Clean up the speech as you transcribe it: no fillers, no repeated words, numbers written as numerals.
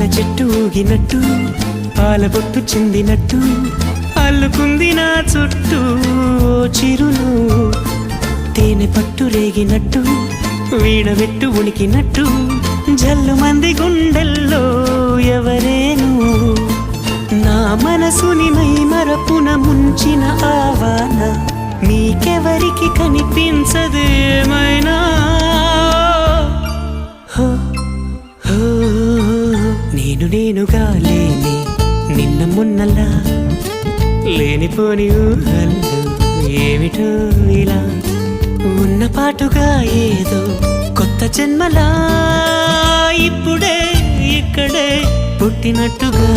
చెట్టు ఊగినట్టు పాల బొట్టు చిందినట్టు అల్లుకుంది నా చుట్టూ చిరును తేనె పట్టు రేగినట్టు వీణవెట్టు ఉనికినట్టు జల్లు మంది గుండెల్లో ఎవరేను నా మనసుని మై మరపున ముంచిన ఆవాన నీకెవరికి కనిపించదేమైనా నేనుగా లేని నిన్న మొన్నలా లేనిపోని ఊహల్లో ఏమిటో ఇలా ఉన్న పాటుగా ఏదో కొత్త జన్మలా ఇప్పుడే ఇక్కడే పుట్టినట్టుగా